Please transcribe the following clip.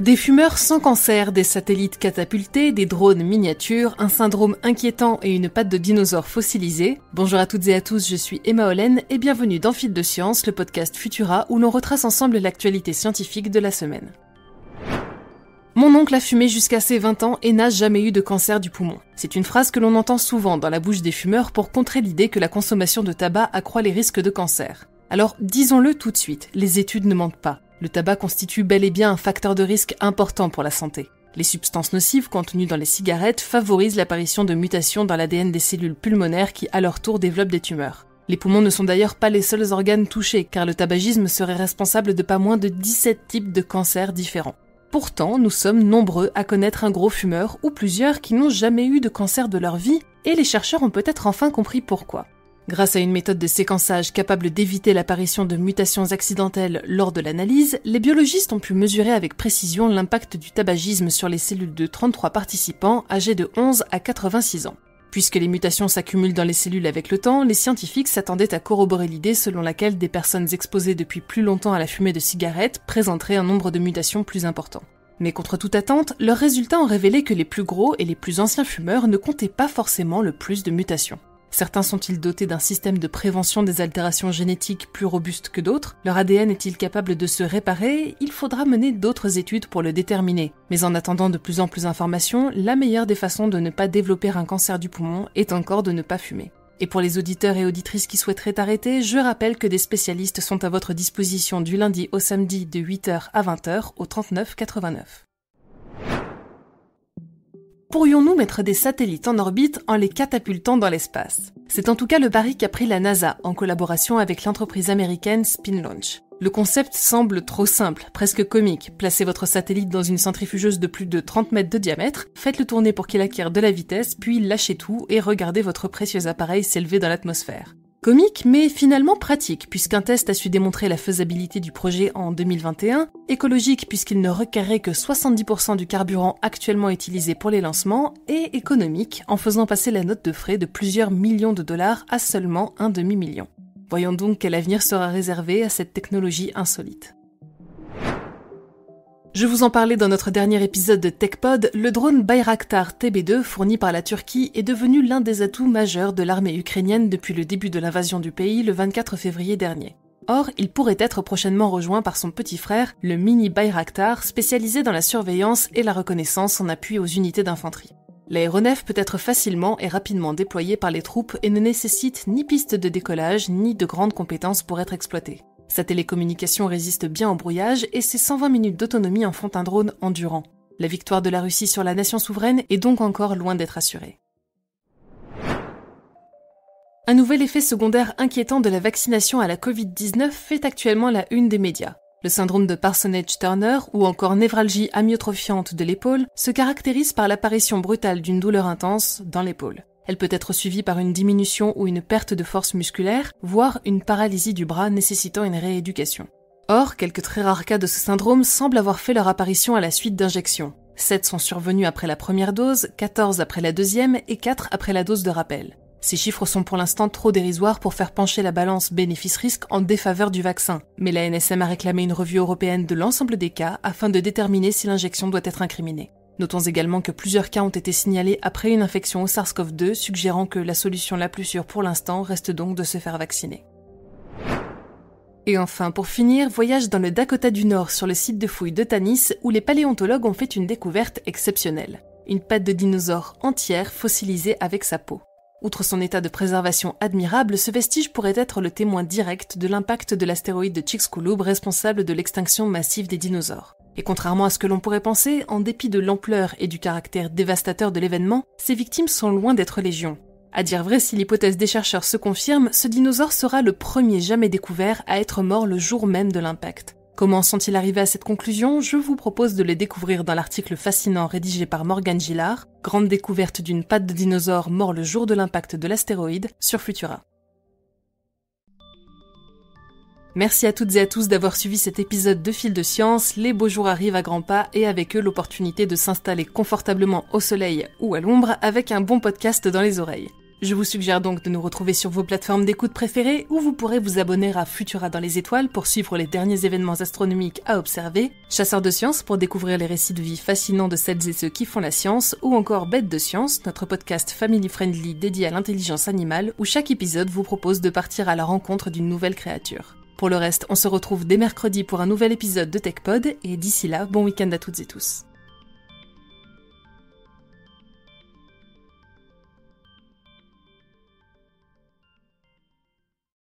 Des fumeurs sans cancer, des satellites catapultés, des drones miniatures, un syndrome inquiétant et une patte de dinosaure fossilisée. Bonjour à toutes et à tous, je suis Emma Hollen et bienvenue dans Fil de Science, le podcast Futura où l'on retrace ensemble l'actualité scientifique de la semaine. Mon oncle a fumé jusqu'à ses 20 ans et n'a jamais eu de cancer du poumon. C'est une phrase que l'on entend souvent dans la bouche des fumeurs pour contrer l'idée que la consommation de tabac accroît les risques de cancer. Alors, disons-le tout de suite, les études ne mentent pas. Le tabac constitue bel et bien un facteur de risque important pour la santé. Les substances nocives contenues dans les cigarettes favorisent l'apparition de mutations dans l'ADN des cellules pulmonaires qui, à leur tour, développent des tumeurs. Les poumons ne sont d'ailleurs pas les seuls organes touchés, car le tabagisme serait responsable de pas moins de 17 types de cancers différents. Pourtant, nous sommes nombreux à connaître un gros fumeur ou plusieurs qui n'ont jamais eu de cancer de leur vie, et les chercheurs ont peut-être enfin compris pourquoi. Grâce à une méthode de séquençage capable d'éviter l'apparition de mutations accidentelles lors de l'analyse, les biologistes ont pu mesurer avec précision l'impact du tabagisme sur les cellules de 33 participants âgés de 11 à 86 ans. Puisque les mutations s'accumulent dans les cellules avec le temps, les scientifiques s'attendaient à corroborer l'idée selon laquelle des personnes exposées depuis plus longtemps à la fumée de cigarettes présenteraient un nombre de mutations plus important. Mais contre toute attente, leurs résultats ont révélé que les plus gros et les plus anciens fumeurs ne comptaient pas forcément le plus de mutations. Certains sont-ils dotés d'un système de prévention des altérations génétiques plus robuste que d'autres? Leur ADN est-il capable de se réparer? Il faudra mener d'autres études pour le déterminer. Mais en attendant de plus en plus d'informations, la meilleure des façons de ne pas développer un cancer du poumon est encore de ne pas fumer. Et pour les auditeurs et auditrices qui souhaiteraient arrêter, je rappelle que des spécialistes sont à votre disposition du lundi au samedi de 8h à 20h au 39 89. Pourrions-nous mettre des satellites en orbite en les catapultant dans l'espace? C'est en tout cas le pari qu'a pris la NASA en collaboration avec l'entreprise américaine Spin Launch. Le concept semble trop simple, presque comique. Placez votre satellite dans une centrifugeuse de plus de 30 mètres de diamètre, faites-le tourner pour qu'il acquiert de la vitesse, puis lâchez tout et regardez votre précieux appareil s'élever dans l'atmosphère. Comique, mais finalement pratique, puisqu'un test a su démontrer la faisabilité du projet en 2021, écologique puisqu'il ne requerrait que 70% du carburant actuellement utilisé pour les lancements, et économique en faisant passer la note de frais de plusieurs millions de dollars à seulement un demi-million. Voyons donc quel avenir sera réservé à cette technologie insolite. Je vous en parlais dans notre dernier épisode de TechPod, le drone Bayraktar TB2 fourni par la Turquie est devenu l'un des atouts majeurs de l'armée ukrainienne depuis le début de l'invasion du pays le 24 février dernier. Or, il pourrait être prochainement rejoint par son petit frère, le Mini Bayraktar, spécialisé dans la surveillance et la reconnaissance en appui aux unités d'infanterie. L'aéronef peut être facilement et rapidement déployé par les troupes et ne nécessite ni piste de décollage ni de grandes compétences pour être exploité. Sa télécommunication résiste bien au brouillage et ses 120 minutes d'autonomie en font un drone endurant. La victoire de la Russie sur la nation souveraine est donc encore loin d'être assurée. Un nouvel effet secondaire inquiétant de la vaccination à la Covid-19 fait actuellement la une des médias. Le syndrome de Parsonage-Turner ou encore névralgie amyotrophiante de l'épaule se caractérise par l'apparition brutale d'une douleur intense dans l'épaule. Elle peut être suivie par une diminution ou une perte de force musculaire, voire une paralysie du bras nécessitant une rééducation. Or, quelques très rares cas de ce syndrome semblent avoir fait leur apparition à la suite d'injections. 7 sont survenus après la première dose, 14 après la deuxième et 4 après la dose de rappel. Ces chiffres sont pour l'instant trop dérisoires pour faire pencher la balance bénéfice-risque en défaveur du vaccin, mais la NSM a réclamé une revue européenne de l'ensemble des cas afin de déterminer si l'injection doit être incriminée. Notons également que plusieurs cas ont été signalés après une infection au SARS-CoV-2, suggérant que la solution la plus sûre pour l'instant reste donc de se faire vacciner. Et enfin, pour finir, voyage dans le Dakota du Nord sur le site de fouilles de Tanis, où les paléontologues ont fait une découverte exceptionnelle. Une patte de dinosaure entière fossilisée avec sa peau. Outre son état de préservation admirable, ce vestige pourrait être le témoin direct de l'impact de l'astéroïde de Chicxulub responsable de l'extinction massive des dinosaures. Et contrairement à ce que l'on pourrait penser, en dépit de l'ampleur et du caractère dévastateur de l'événement, ces victimes sont loin d'être légion. À dire vrai, si l'hypothèse des chercheurs se confirme, ce dinosaure sera le premier jamais découvert à être mort le jour même de l'impact. Comment sont-ils arrivés à cette conclusion? Je vous propose de les découvrir dans l'article fascinant rédigé par Morgane Gillard, Grande découverte d'une patte de dinosaure mort le jour de l'impact de l'astéroïde, sur Futura. Merci à toutes et à tous d'avoir suivi cet épisode de Fil de Science. Les beaux jours arrivent à grands pas et avec eux l'opportunité de s'installer confortablement au soleil ou à l'ombre avec un bon podcast dans les oreilles. Je vous suggère donc de nous retrouver sur vos plateformes d'écoute préférées où vous pourrez vous abonner à Futura dans les étoiles pour suivre les derniers événements astronomiques à observer, Chasseurs de sciences pour découvrir les récits de vie fascinants de celles et ceux qui font la science, ou encore Bêtes de science, notre podcast family-friendly dédié à l'intelligence animale où chaque épisode vous propose de partir à la rencontre d'une nouvelle créature. Pour le reste, on se retrouve dès mercredi pour un nouvel épisode de TechPod et d'ici là, bon week-end à toutes et tous.